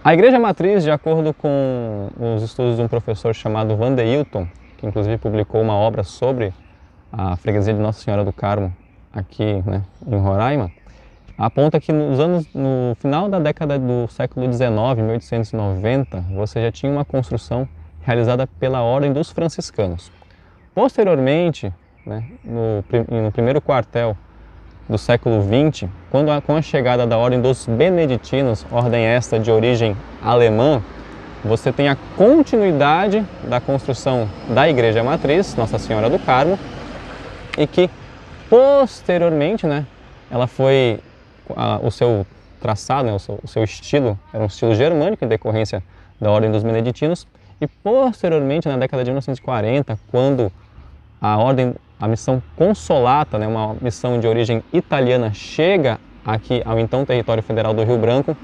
A Igreja Matriz, de acordo com os estudos de um professor chamado Vandeilton, que inclusive publicou uma obra sobre a freguesia de Nossa Senhora do Carmo aqui, né, em Roraima, aponta que no final da década do século XIX, 1890, você já tinha uma construção realizada pela Ordem dos Franciscanos. Posteriormente, né, no primeiro quartel do século XX, com a chegada da Ordem dos Beneditinos, ordem esta de origem alemã, você tem a continuidade da construção da Igreja Matriz, Nossa Senhora do Carmo, e que posteriormente, né, ela foi, o seu traçado, né, o seu estilo, era um estilo germânico em decorrência da Ordem dos Beneditinos, e posteriormente, na década de 1940, quando a missão Consolata, né, uma missão de origem italiana, chega aqui ao então território federal do Rio Branco,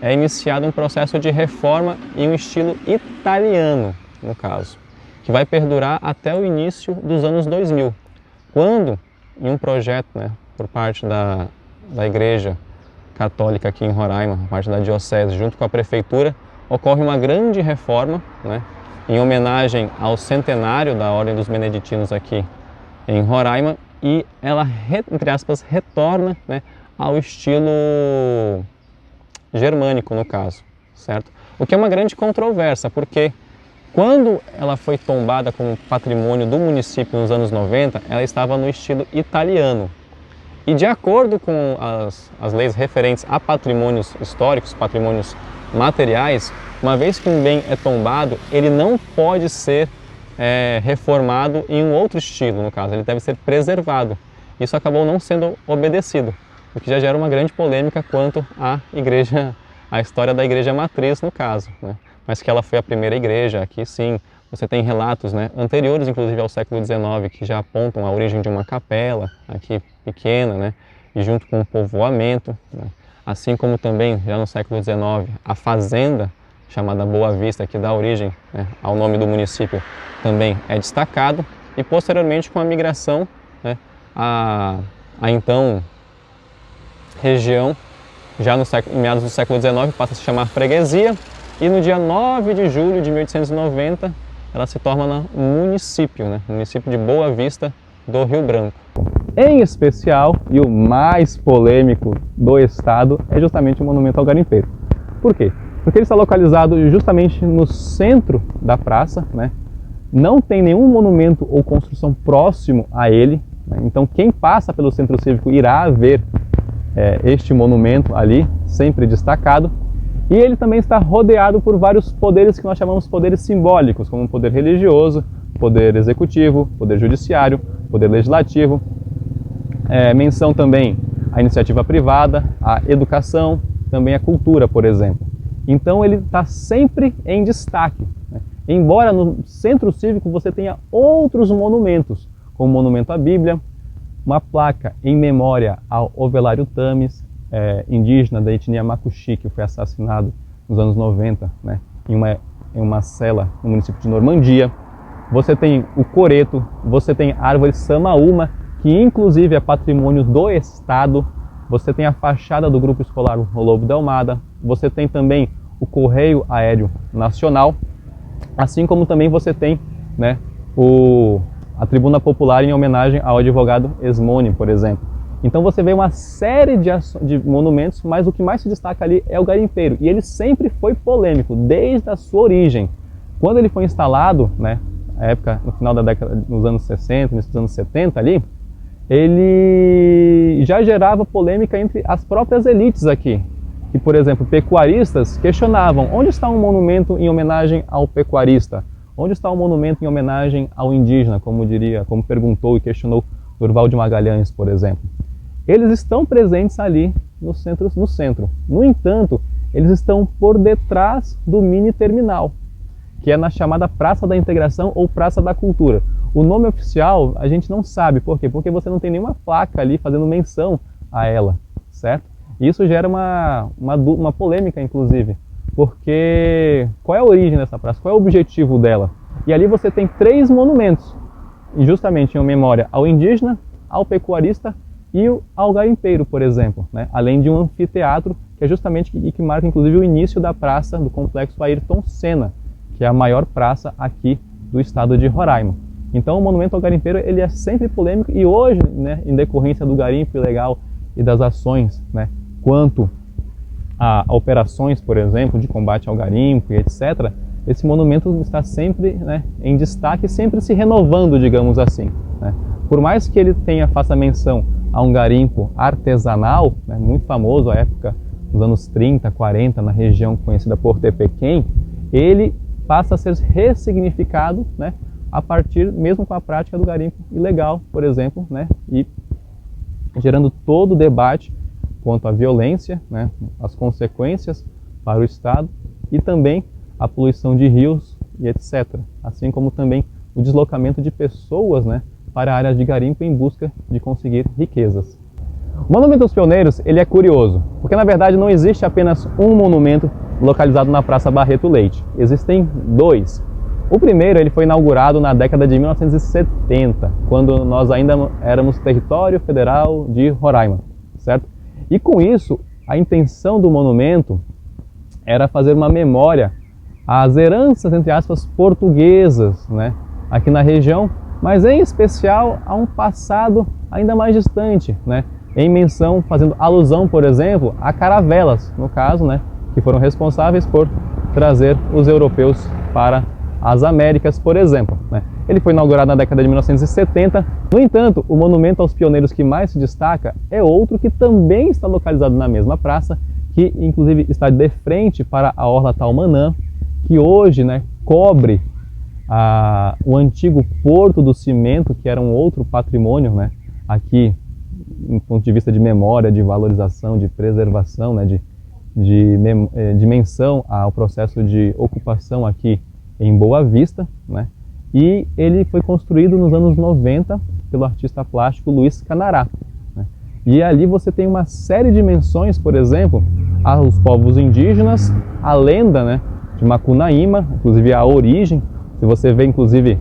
é iniciado um processo de reforma em um estilo italiano, no caso, que vai perdurar até o início dos anos 2000, quando, em um projeto, né, por parte da Igreja Católica aqui em Roraima, por parte da Diocese, junto com a Prefeitura, ocorre uma grande reforma, né, em homenagem ao centenário da Ordem dos Beneditinos aqui em Roraima, e ela, entre aspas, retorna, né, ao estilo germânico, no caso, certo? O que é uma grande controvérsia, porque quando ela foi tombada como patrimônio do município nos anos 90, ela estava no estilo italiano. E de acordo com as leis referentes a patrimônios históricos, patrimônios materiais, uma vez que um bem é tombado, ele não pode ser reformado em um outro estilo, no caso, ele deve ser preservado. Isso acabou não sendo obedecido, o que já gera uma grande polêmica quanto à história da Igreja Matriz, no caso, né? Mas que ela foi a primeira igreja aqui, sim. Você tem relatos, né, anteriores, inclusive ao século XIX, que já apontam a origem de uma capela aqui pequena, né, e junto com o povoamento, né? Assim como também, já no século XIX, a fazenda chamada Boa Vista, que dá origem, né, ao nome do município, também é destacado. E posteriormente, com a migração, né, a então região, já em meados do século XIX, passa a se chamar freguesia, e no dia 9 de julho de 1890, ela se torna município, né, município de Boa Vista do Rio Branco. Em especial, e o mais polêmico do estado, é justamente o Monumento ao Garimpeiro. Por quê? Porque ele está localizado justamente no centro da praça, né? Não tem nenhum monumento ou construção próximo a ele, né? Então quem passa pelo centro cívico irá ver este monumento ali, sempre destacado. E ele também está rodeado por vários poderes que nós chamamos poderes simbólicos, como o poder religioso, poder executivo, poder judiciário, poder legislativo. Menção também à iniciativa privada, à educação, também à cultura, por exemplo. Então ele está sempre em destaque, né? Embora no centro cívico você tenha outros monumentos, como o monumento à Bíblia, uma placa em memória ao Ovelário Tames, indígena da etnia Macuxi, que foi assassinado nos anos 90, né, em uma cela no município de Normandia. Você tem o coreto, você tem a árvore Samaúma, que inclusive é patrimônio do Estado. Você tem a fachada do Grupo Escolar Lobo de Almada, você tem também o Correio Aéreo Nacional, assim como também você tem, né, a Tribuna Popular em homenagem ao advogado Esmone, por exemplo. Então você vê uma série de monumentos, mas o que mais se destaca ali é o garimpeiro. E ele sempre foi polêmico, desde a sua origem. Quando ele foi instalado, né, na época, no final da década, nos anos 60, nos anos 70 ali, ele já gerava polêmica entre as próprias elites aqui. Que, por exemplo, pecuaristas questionavam: onde está um monumento em homenagem ao pecuarista? Onde está um monumento em homenagem ao indígena, como perguntou e questionou Durval de Magalhães, por exemplo? Eles estão presentes ali no centro. No entanto, eles estão por detrás do mini terminal, que é na chamada Praça da Integração ou Praça da Cultura. O nome oficial a gente não sabe. Por quê? Porque você não tem nenhuma placa ali fazendo menção a ela, certo? E isso gera uma polêmica, inclusive, porque qual é a origem dessa praça? Qual é o objetivo dela? E ali você tem 3 monumentos, justamente em memória ao indígena, ao pecuarista e ao garimpeiro, por exemplo, né? Além de um anfiteatro, que é justamente que marca inclusive o início da praça do complexo Ayrton Senna, que é a maior praça aqui do estado de Roraima. Então o monumento ao garimpeiro ele é sempre polêmico e hoje, né, em decorrência do garimpo ilegal e das ações, né, quanto a operações, por exemplo, de combate ao garimpo e etc., esse monumento está sempre, né, em destaque, sempre se renovando, digamos assim, né? Por mais que ele faça menção a um garimpo artesanal, né, muito famoso à época dos anos 30, 40, na região conhecida por Tepequém, ele passa a ser ressignificado, né, a partir mesmo com a prática do garimpo ilegal, por exemplo, né, e gerando todo o debate quanto à violência, né, as consequências para o Estado e também a poluição de rios e etc. Assim como também o deslocamento de pessoas, né, para áreas de garimpo em busca de conseguir riquezas. O Monumento aos Pioneiros ele é curioso, porque na verdade não existe apenas um monumento localizado na Praça Barreto Leite. Existem dois. O primeiro ele foi inaugurado na década de 1970, quando nós ainda éramos território federal de Roraima, certo? E com isso, a intenção do monumento era fazer uma memória às heranças, entre aspas, portuguesas, né, aqui na região, mas em especial a um passado ainda mais distante, né, em menção, fazendo alusão, por exemplo, a caravelas, no caso, né, que foram responsáveis por trazer os europeus para as Américas, por exemplo, né. Ele foi inaugurado na década de 1970. No entanto, o monumento aos pioneiros que mais se destaca é outro que também está localizado na mesma praça, que inclusive está de frente para a Orla Taumanã, que hoje, né, cobre o antigo Porto do Cimento, que era um outro patrimônio, né, aqui, do ponto de vista de memória, de valorização, de preservação, né, de menção ao processo de ocupação aqui em Boa Vista, né, e ele foi construído nos anos 90 pelo artista plástico Luiz Canará, né, e ali você tem uma série de menções, por exemplo, aos povos indígenas, a lenda, né, de Macunaíma, inclusive a origem. Se você vê, inclusive,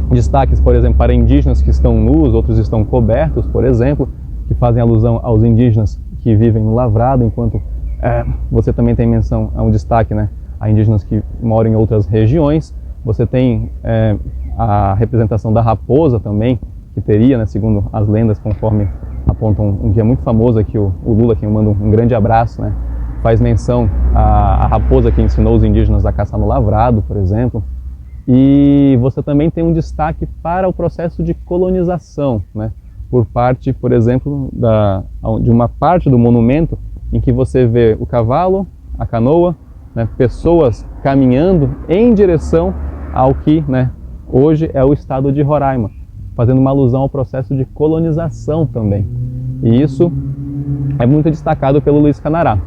destaques, por exemplo, para indígenas que estão nus, outros estão cobertos, por exemplo, que fazem alusão aos indígenas que vivem no lavrado, enquanto você também tem menção a um destaque, né, a indígenas que moram em outras regiões. Você tem a representação da raposa também, que teria, né, segundo as lendas, conforme apontam um guia muito famoso aqui, o Lula, que eu mando um grande abraço, né, faz menção à raposa que ensinou os indígenas a caçar no lavrado, por exemplo. E você também tem um destaque para o processo de colonização, né, por parte, por exemplo, de uma parte do monumento em que você vê o cavalo, a canoa, né, pessoas caminhando em direção ao que, né, hoje é o estado de Roraima, fazendo uma alusão ao processo de colonização também. E isso é muito destacado pelo Luiz Canará.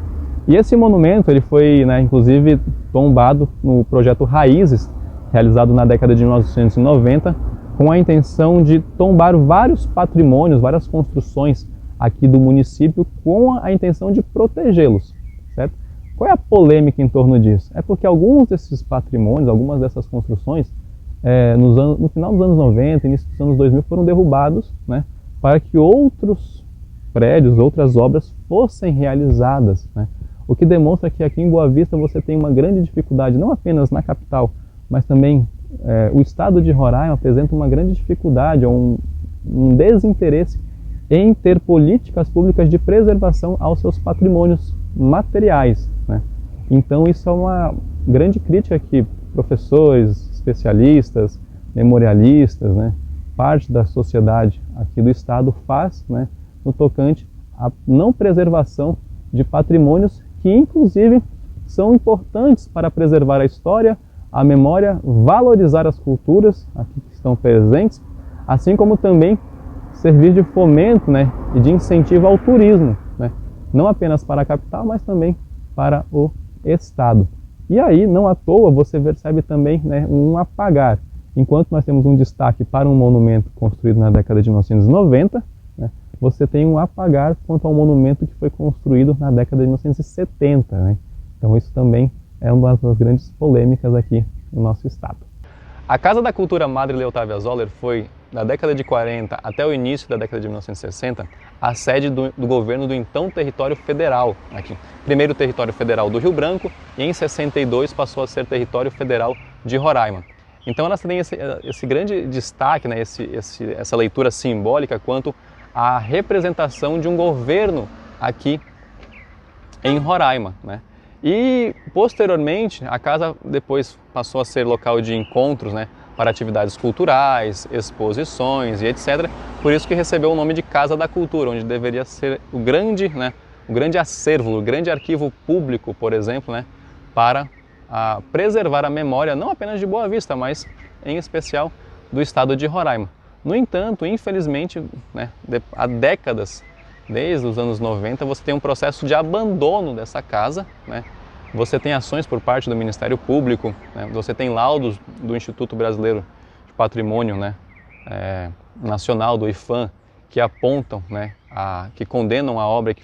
E esse monumento ele foi, né, inclusive tombado no projeto Raízes, realizado na década de 1990, com a intenção de tombar vários patrimônios, várias construções aqui do município, com a intenção de protegê-los, certo? Qual é a polêmica em torno disso? É porque alguns desses patrimônios, algumas dessas construções, no final dos anos 90, início dos anos 2000, foram derrubados, né, para que outros prédios, outras obras fossem realizadas, né? O que demonstra que aqui em Boa Vista você tem uma grande dificuldade, não apenas na capital, mas também o estado de Roraima apresenta uma grande dificuldade, ou um desinteresse em ter políticas públicas de preservação aos seus patrimônios materiais, né? Então isso é uma grande crítica que professores, especialistas, memorialistas, né, parte da sociedade aqui do estado faz, né, no tocante à não preservação de patrimônios que inclusive são importantes para preservar a história, a memória, valorizar as culturas aqui que estão presentes, assim como também servir de fomento, né, e de incentivo ao turismo, né, não apenas para a capital, mas também para o estado. E aí, não à toa, você percebe também, né, um apagar. Enquanto nós temos um destaque para um monumento construído na década de 1990, né, você tem um apagar quanto ao monumento que foi construído na década de 1970. Né? Então isso também é uma das grandes polêmicas aqui no nosso estado. A Casa da Cultura Madre Leotávia Zoller foi, da década de 40 até o início da década de 1960, a sede do governo do então território federal aqui. Primeiro território federal do Rio Branco e em 62 passou a ser território federal de Roraima. Então elas têm esse grande destaque, né, essa leitura simbólica quanto à representação de um governo aqui em Roraima, né? E posteriormente a casa depois passou a ser local de encontros, né, para atividades culturais, exposições e etc. Por isso que recebeu o nome de Casa da Cultura, onde deveria ser o grande acervo, o grande arquivo público, por exemplo, né, para preservar a memória não apenas de Boa Vista, mas em especial do estado de Roraima. No entanto, infelizmente, né, há décadas, desde os anos 90, você tem um processo de abandono dessa casa, né? Você tem ações por parte do Ministério Público, né? Você tem laudos do Instituto Brasileiro de Patrimônio, né, Nacional, do IPHAN, que apontam, né, que condenam a obra, que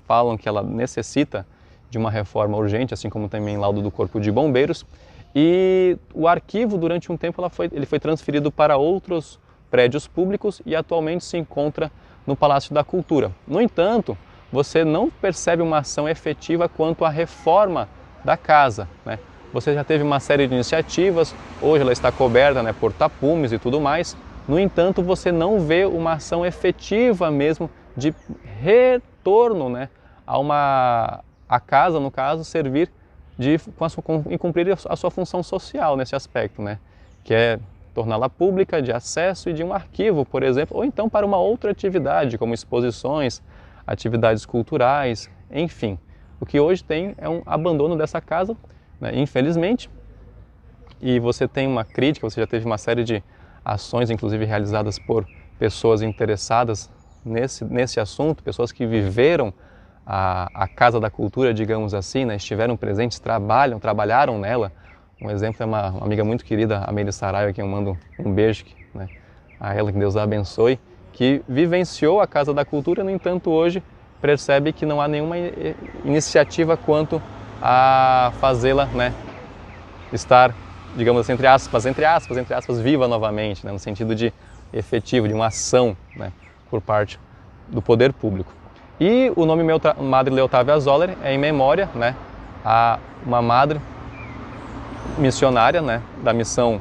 falam que ela necessita de uma reforma urgente, assim como também laudo do Corpo de Bombeiros. E o arquivo, durante um tempo, ele foi transferido para outros prédios públicos e atualmente se encontra no Palácio da Cultura. No entanto, você não percebe uma ação efetiva quanto à reforma da casa, né? Você já teve uma série de iniciativas, hoje ela está coberta, né, por tapumes e tudo mais. No entanto, você não vê uma ação efetiva mesmo de retorno, né, a casa, no caso, servir e cumprir a sua função social nesse aspecto, né, que é torná-la pública, de acesso e de um arquivo, por exemplo, ou então para uma outra atividade, como exposições, atividades culturais, enfim. O que hoje tem é um abandono dessa casa, né, infelizmente, e você tem uma crítica, você já teve uma série de ações, inclusive realizadas por pessoas interessadas nesse assunto, pessoas que viveram a Casa da Cultura, digamos assim, né, estiveram presentes, trabalharam nela. Um exemplo é uma amiga muito querida, a Meire Saraiva, a quem eu mando um beijo, né, a ela, que Deus a abençoe, que vivenciou a Casa da Cultura, no entanto hoje percebe que não há nenhuma iniciativa quanto a fazê-la, né, estar, digamos assim, entre aspas, viva novamente, né, no sentido de efetivo, de uma ação, né, por parte do poder público. E o nome Madre Leotávia Zoller é em memória, né, a uma madre missionária, né, da missão,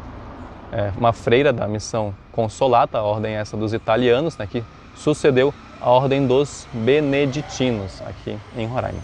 uma freira da missão Consolata, a ordem essa dos italianos, né, que sucedeu a ordem dos beneditinos aqui em Roraima.